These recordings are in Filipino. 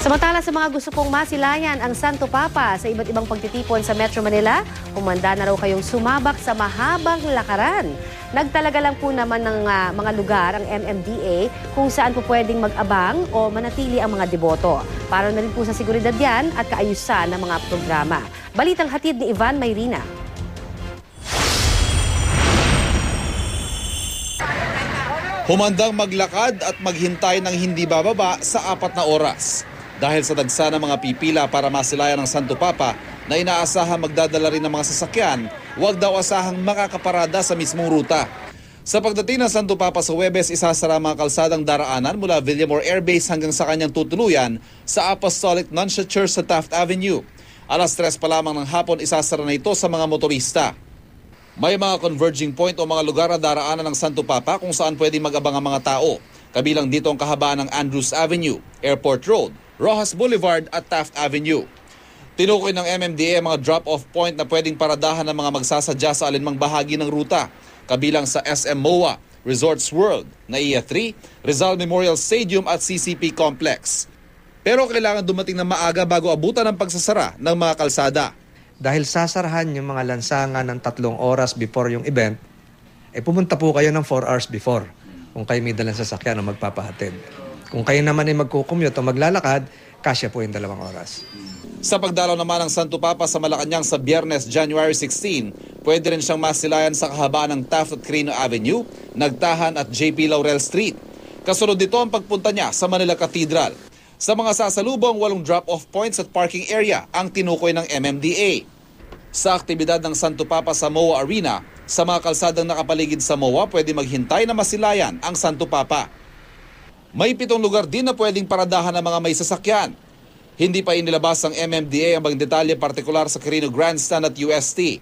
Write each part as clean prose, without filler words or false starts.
Samantala sa mga gusto pong masilayan ang Santo Papa sa iba't ibang pagtitipon sa Metro Manila, humanda na raw kayong sumabak sa mahabang lakaran. Nagtalaga lang po naman ng mga lugar ang MMDA kung saan po pwedeng mag-abang o manatili ang mga deboto. Para na rin po sa seguridad yan at kaayusan ng mga programa. Balitang hatid ni Ivan Mayrina. Humandang maglakad at maghintay ng hindi bababa sa 4 na oras. Dahil sa dagsa ng mga pipila para masilayan ng Santo Papa na inaasahang magdadala rin ng mga sasakyan, huwag daw asahang makakaparada sa mismong ruta. Sa pagdating ng Santo Papa sa Huwebes, isasara mga kalsadang daraanan mula Villamor Air Base hanggang sa kanyang tutuluyan sa Apostolic Nunciate Church sa Taft Avenue. Alas 3 pa lamang ng hapon, isasara na ito sa mga motorista. May mga converging point o mga lugar na daraanan ng Santo Papa kung saan pwede mag-abang ang mga tao. Kabilang dito ang kahabaan ng Andrews Avenue, Airport Road, Rojas Boulevard at Taft Avenue. Tinukoy ng MMDA ang mga drop-off point na pwedeng paradahan ng mga magsasadya sa alinmang bahagi ng ruta. Kabilang sa SM MOA, Resorts World, NAIA 3, Rizal Memorial Stadium at CCP Complex. Pero kailangan dumating na maaga bago abutan ang pagsasara ng mga kalsada. Dahil sasarahan yung mga lansangan ng 3 oras before yung event, pumunta po kayo ng 4 hours before kung kayo may dalang sasakyan o magpapahatid. Kung kayo naman ay magkukumute o maglalakad, kasya po yung 2 oras. Sa pagdalaw naman ng Santo Papa sa Malacanang sa Biyernes, January 16, pwede rin siyang masilayan sa kahabaan ng Taft at Quirino Avenue, Nagtahan at JP Laurel Street. Kasunod dito ang pagpunta niya sa Manila Cathedral. Sa mga sasalubong, 8 drop-off points at parking area ang tinukoy ng MMDA. Sa aktibidad ng Santo Papa sa MOA Arena, sa mga kalsadang nakapaligid sa MOA, pwede maghintay na masilayan ang Santo Papa. May 7 lugar din na pwedeng paradahan ng mga may sasakyan. Hindi pa inilabas ng MMDA ang mga detalye partikular sa Quirino Grandstand at UST.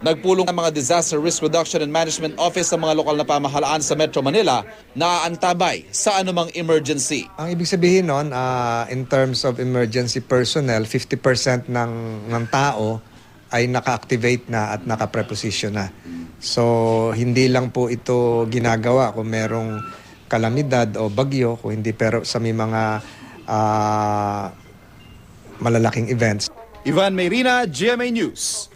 Nagpulong ang mga Disaster Risk Reduction and Management Office sa mga lokal na pamahalaan sa Metro Manila na aantabay sa anumang emergency. Ang ibig sabihin nun, in terms of emergency personnel, 50% ng tao ay naka-activate na at naka-preposition na. So, hindi lang po ito ginagawa kung merong kalamidad o bagyo, kung hindi pero sa may mga malalaking events. Ivan Mayrina, GMA News.